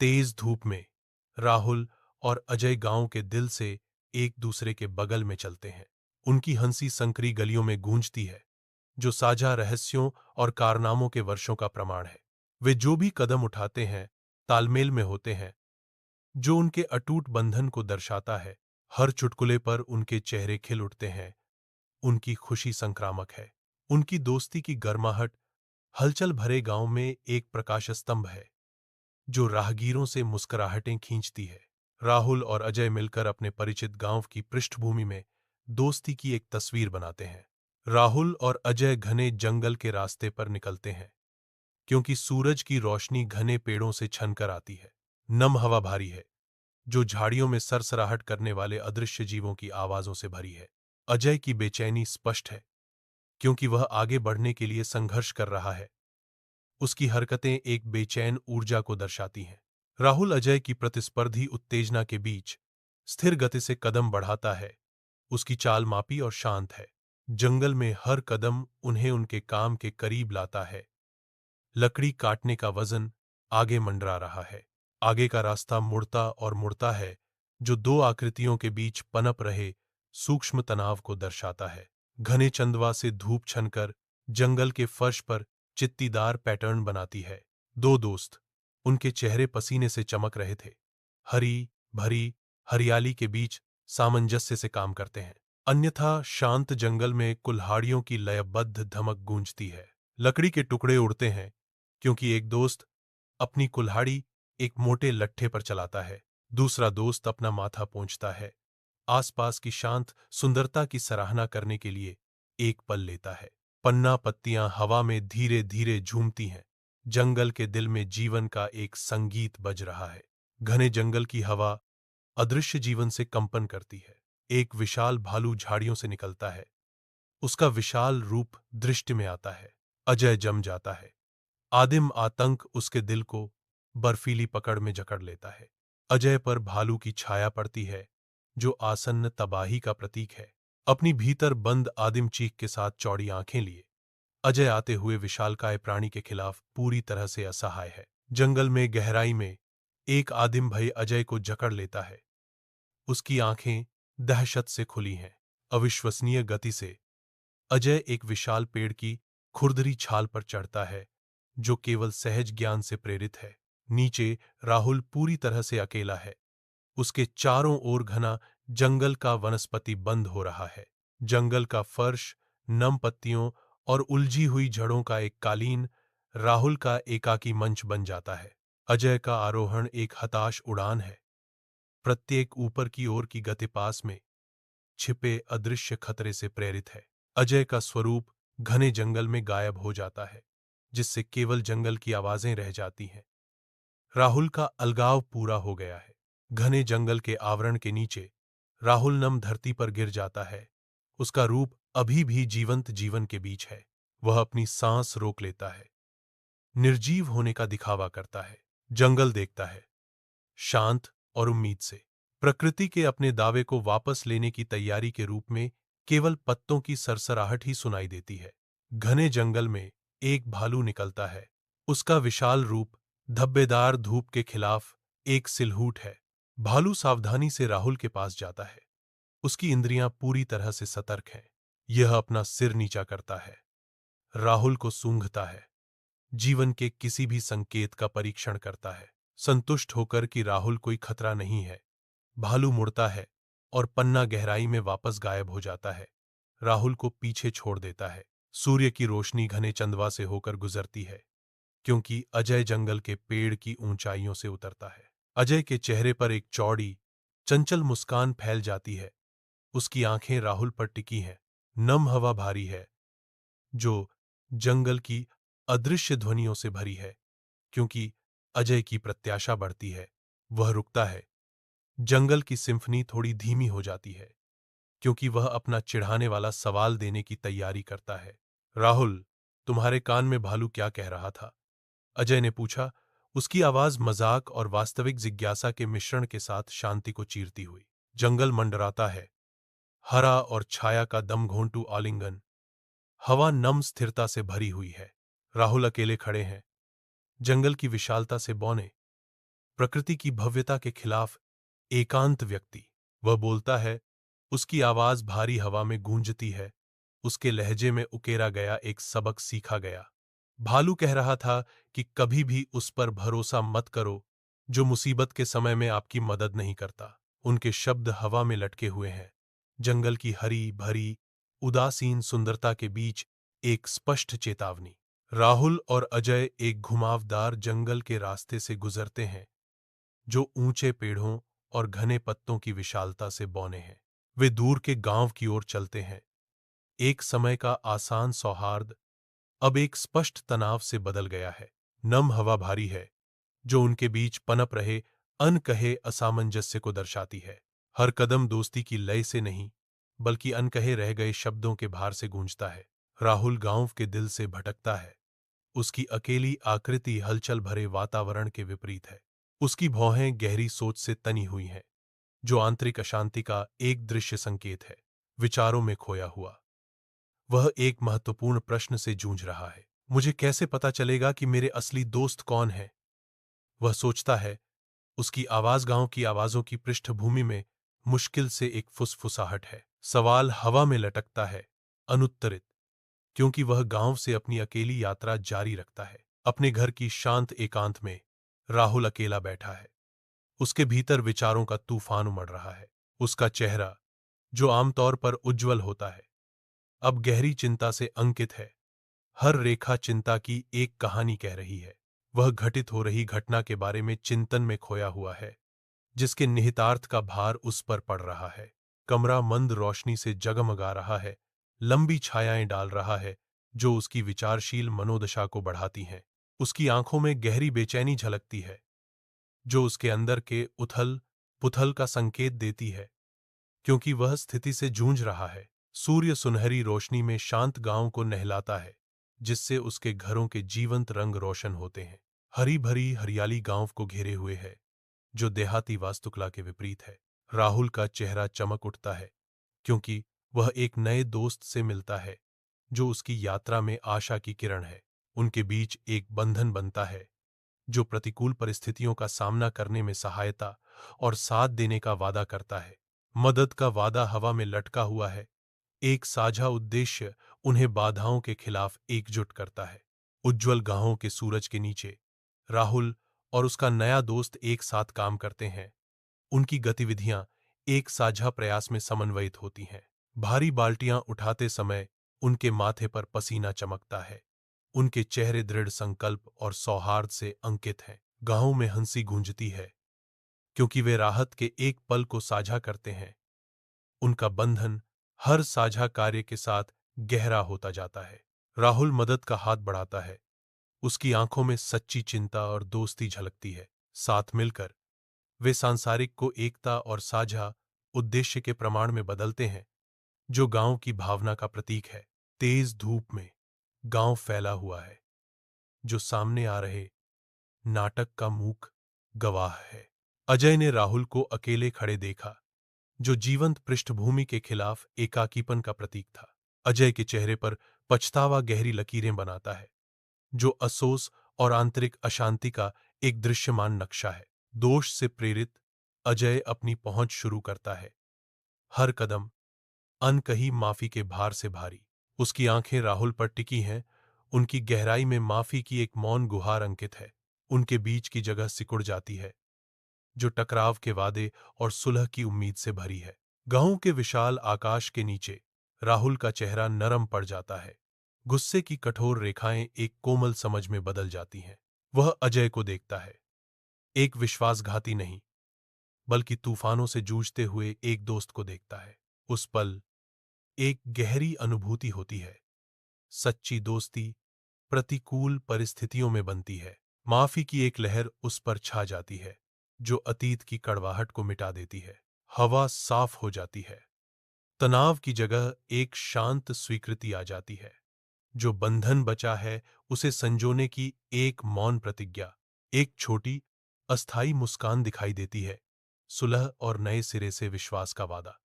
तेज धूप में राहुल और अजय गांव के दिल से एक दूसरे के बगल में चलते हैं। उनकी हंसी संकरी गलियों में गूंजती है, जो साझा रहस्यों और कारनामों के वर्षों का प्रमाण है। वे जो भी कदम उठाते हैं, तालमेल में होते हैं, जो उनके अटूट बंधन को दर्शाता है। हर चुटकुले पर उनके चेहरे खिल उठते हैं। उनकी खुशी संक्रामक है। उनकी दोस्ती की गर्माहट हलचल भरे गांव में एक प्रकाश स्तंभ है, जो राहगीरों से मुस्कुराहटें खींचती है। राहुल और अजय मिलकर अपने परिचित गांव की पृष्ठभूमि में दोस्ती की एक तस्वीर बनाते हैं। राहुल और अजय घने जंगल के रास्ते पर निकलते हैं, क्योंकि सूरज की रोशनी घने पेड़ों से छनकर आती है। नम हवा भारी है, जो झाड़ियों में सरसराहट करने वाले अदृश्य जीवों की आवाजों से भरी है। अजय की बेचैनी स्पष्ट है, क्योंकि वह आगे बढ़ने के लिए संघर्ष कर रहा है। उसकी हरकतें एक बेचैन ऊर्जा को दर्शाती हैं। राहुल अजय की प्रतिस्पर्धी उत्तेजना के बीच स्थिर गति से कदम बढ़ाता है। उसकी चाल मापी और शांत है। जंगल में हर कदम उन्हें उनके काम के करीब लाता है। लकड़ी काटने का वजन आगे मंडरा रहा है। आगे का रास्ता मुड़ता और मुड़ता है, जो दो आकृतियों के बीच पनप रहे सूक्ष्म तनाव को दर्शाता है। घने चंदवा से धूप छनकर जंगल के फर्श पर चित्तीदार पैटर्न बनाती है। दो दोस्त, उनके चेहरे पसीने से चमक रहे थे, हरी भरी हरियाली के बीच सामंजस्य से काम करते हैं। अन्यथा शांत जंगल में कुल्हाड़ियों की लयबद्ध धमक गूंजती है। लकड़ी के टुकड़े उड़ते हैं, क्योंकि एक दोस्त अपनी कुल्हाड़ी एक मोटे लट्ठे पर चलाता है। दूसरा दोस्त अपना माथा पोंछता है, आसपास की शांत सुंदरता की सराहना करने के लिए एक पल लेता है। पन्ना पत्तियां हवा में धीरे धीरे झूमती हैं। जंगल के दिल में जीवन का एक संगीत बज रहा है। घने जंगल की हवा अदृश्य जीवन से कंपन करती है। एक विशाल भालू झाड़ियों से निकलता है। उसका विशाल रूप दृष्टि में आता है। अजय जम जाता है। आदिम आतंक उसके दिल को बर्फीली पकड़ में जकड़ लेता है। अजय पर भालू की छाया पड़ती है, जो आसन्न तबाही का प्रतीक है। अपनी भीतर बंद आदिम चीख के साथ चौड़ी आंखें लिए अजय आते हुए विशालकाय प्राणी के खिलाफ पूरी तरह से असहाय है। जंगल में गहराई में एक आदिम भय अजय को जकड़ लेता है। उसकी आंखें दहशत से खुली हैं। अविश्वसनीय गति से अजय एक विशाल पेड़ की खुरदरी छाल पर चढ़ता है, जो केवल सहज ज्ञान से प्रेरित है। नीचे राहुल पूरी तरह से अकेला है। उसके चारों ओर घना जंगल का वनस्पति बंद हो रहा है। जंगल का फर्श नम पत्तियों और उलझी हुई जड़ों का एक कालीन राहुल का एकाकी मंच बन जाता है। अजय का आरोहण एक हताश उड़ान है। प्रत्येक ऊपर की ओर की गति पास में छिपे अदृश्य खतरे से प्रेरित है। अजय का स्वरूप घने जंगल में गायब हो जाता है, जिससे केवल जंगल की आवाजें रह जाती हैं। राहुल का अलगाव पूरा हो गया है। घने जंगल के आवरण के नीचे राहुल नम धरती पर गिर जाता है। उसका रूप अभी भी जीवंत जीवन के बीच है। वह अपनी सांस रोक लेता है, निर्जीव होने का दिखावा करता है। जंगल देखता है, शांत और उम्मीद से। प्रकृति के अपने दावे को वापस लेने की तैयारी के रूप में केवल पत्तों की सरसराहट ही सुनाई देती है। घने जंगल में एक भालू निकलता है। उसका विशाल रूप धब्बेदार धूप के खिलाफ एक सिलहूट है। भालू सावधानी से राहुल के पास जाता है। उसकी इंद्रियां पूरी तरह से सतर्क हैं। यह अपना सिर नीचा करता है, राहुल को सूंघता है, जीवन के किसी भी संकेत का परीक्षण करता है। संतुष्ट होकर कि राहुल कोई खतरा नहीं है, भालू मुड़ता है और पन्ना गहराई में वापस गायब हो जाता है। राहुल को पीछे छोड़ देता है। सूर्य की रोशनी घने चंदवा से होकर गुजरती है, क्योंकि अजय जंगल के पेड़ की ऊंचाइयों से उतरता है। अजय के चेहरे पर एक चौड़ी, चंचल मुस्कान फैल जाती है। उसकी आंखें राहुल पर टिकी हैं। नम हवा भारी है, जो जंगल की अदृश्य ध्वनियों से भरी है। क्योंकि अजय की प्रत्याशा बढ़ती है, वह रुकता है। जंगल की सिम्फनी थोड़ी धीमी हो जाती है, क्योंकि वह अपना चिढ़ाने वाला सवाल देने की तैयारी करता है। राहुल, तुम्हारे कान में भालू क्या कह रहा था? अजय ने पूछा, उसकी आवाज मजाक और वास्तविक जिज्ञासा के मिश्रण के साथ शांति को चीरती हुई। जंगल मंडराता है, हरा और छाया का दमघोंटू आलिंगन। हवा नम स्थिरता से भरी हुई है। राहुल अकेले खड़े हैं, जंगल की विशालता से बौने। प्रकृति की भव्यता के खिलाफ एकांत व्यक्ति। वह बोलता है, उसकी आवाज भारी हवा में गूंजती है, उसके लहजे में उकेरा गया एक सबक सीखा गया। भालू कह रहा था कि कभी भी उस पर भरोसा मत करो जो मुसीबत के समय में आपकी मदद नहीं करता। उनके शब्द हवा में लटके हुए हैं, जंगल की हरी भरी उदासीन सुंदरता के बीच एक स्पष्ट चेतावनी। राहुल और अजय एक घुमावदार जंगल के रास्ते से गुजरते हैं जो ऊंचे पेड़ों और घने पत्तों की विशालता से बौने हैं। वे दूर के गांव की ओर चलते हैं। एक समय का आसान सौहार्द अब एक स्पष्ट तनाव से बदल गया है। नम हवा भारी है जो उनके बीच पनप रहे अनकहे असामंजस्य को दर्शाती है। हर कदम दोस्ती की लय से नहीं बल्कि अनकहे रह गए शब्दों के भार से गूंजता है। राहुल गांव के दिल से भटकता है। उसकी अकेली आकृति हलचल भरे वातावरण के विपरीत है। उसकी भौहें गहरी सोच से तनी हुई हैं, जो आंतरिक अशांति का एक दृश्य संकेत है। विचारों में खोया हुआ वह एक महत्वपूर्ण प्रश्न से जूझ रहा है। मुझे कैसे पता चलेगा कि मेरे असली दोस्त कौन है? वह सोचता है। उसकी आवाज गांव की आवाजों की पृष्ठभूमि में मुश्किल से एक फुसफुसाहट है। सवाल हवा में लटकता है, अनुत्तरित, क्योंकि वह गांव से अपनी अकेली यात्रा जारी रखता है। अपने घर की शांत एकांत में राहुल अकेला बैठा है। उसके भीतर विचारों का तूफान उमड़ रहा है। उसका चेहरा, जो आमतौर पर उज्ज्वल होता है, अब गहरी चिंता से अंकित है। हर रेखा चिंता की एक कहानी कह रही है। वह घटित हो रही घटना के बारे में चिंतन में खोया हुआ है, जिसके निहितार्थ का भार उस पर पड़ रहा है। कमरा मंद रोशनी से जगमगा रहा है, लंबी छायाएं डाल रहा है जो उसकी विचारशील मनोदशा को बढ़ाती हैं। उसकी आंखों में गहरी बेचैनी झलकती है, जो उसके अंदर के उथल पुथल का संकेत देती है, क्योंकि वह स्थिति से जूझ रहा है। सूर्य सुनहरी रोशनी में शांत गांव को नहलाता है, जिससे उसके घरों के जीवंत रंग रोशन होते हैं। हरी भरी हरियाली गांव को घेरे हुए है, जो देहाती वास्तुकला के विपरीत है। राहुल का चेहरा चमक उठता है, क्योंकि वह एक नए दोस्त से मिलता है जो उसकी यात्रा में आशा की किरण है। उनके बीच एक बंधन बनता है जो प्रतिकूल परिस्थितियों का सामना करने में सहायता और साथ देने का वादा करता है। मदद का वादा हवा में लटका हुआ है। एक साझा उद्देश्य उन्हें बाधाओं के खिलाफ एकजुट करता है। उज्ज्वल गाहों के सूरज के नीचे राहुल और उसका नया दोस्त एक साथ काम करते हैं। उनकी गतिविधियां एक साझा प्रयास में समन्वयित होती हैं। भारी बाल्टियां उठाते समय उनके माथे पर पसीना चमकता है। उनके चेहरे दृढ़ संकल्प और सौहार्द से अंकित हैं। गांव में हंसी गूंजती है, क्योंकि वे राहत के एक पल को साझा करते हैं। उनका बंधन हर साझा कार्य के साथ गहरा होता जाता है। राहुल मदद का हाथ बढ़ाता है। उसकी आंखों में सच्ची चिंता और दोस्ती झलकती है। साथ मिलकर वे सांसारिक को एकता और साझा उद्देश्य के प्रमाण में बदलते हैं, जो गांव की भावना का प्रतीक है। तेज धूप में गांव फैला हुआ है, जो सामने आ रहे नाटक का मूक गवाह है। अजय ने राहुल को अकेले खड़े देखा, जो जीवंत पृष्ठभूमि के खिलाफ एकाकीपन का प्रतीक था। अजय के चेहरे पर पछतावा गहरी लकीरें बनाता है, जो अफसोस और आंतरिक अशांति का एक दृश्यमान नक्शा है। दोष से प्रेरित अजय अपनी पहुंच शुरू करता है। हर कदम अनकही माफी के भार से भारी। उसकी आंखें राहुल पर टिकी हैं। उनकी गहराई में माफी की एक मौन गुहार अंकित है। उनके बीच की जगह सिकुड़ जाती है, जो टकराव के वादे और सुलह की उम्मीद से भरी है। गांव के विशाल आकाश के नीचे राहुल का चेहरा नरम पड़ जाता है। गुस्से की कठोर रेखाएं एक कोमल समझ में बदल जाती हैं। वह अजय को देखता है, एक विश्वासघाती नहीं, बल्कि तूफानों से जूझते हुए एक दोस्त को देखता है। उस पल एक गहरी अनुभूति होती है। सच्ची दोस्ती प्रतिकूल परिस्थितियों में बनती है। माफी की एक लहर उस पर छा जाती है, जो अतीत की कड़वाहट को मिटा देती है। हवा साफ हो जाती है। तनाव की जगह एक शांत स्वीकृति आ जाती है। जो बंधन बचा है उसे संजोने की एक मौन प्रतिज्ञा, एक छोटी अस्थाई मुस्कान दिखाई देती है। सुलह और नए सिरे से विश्वास का वादा।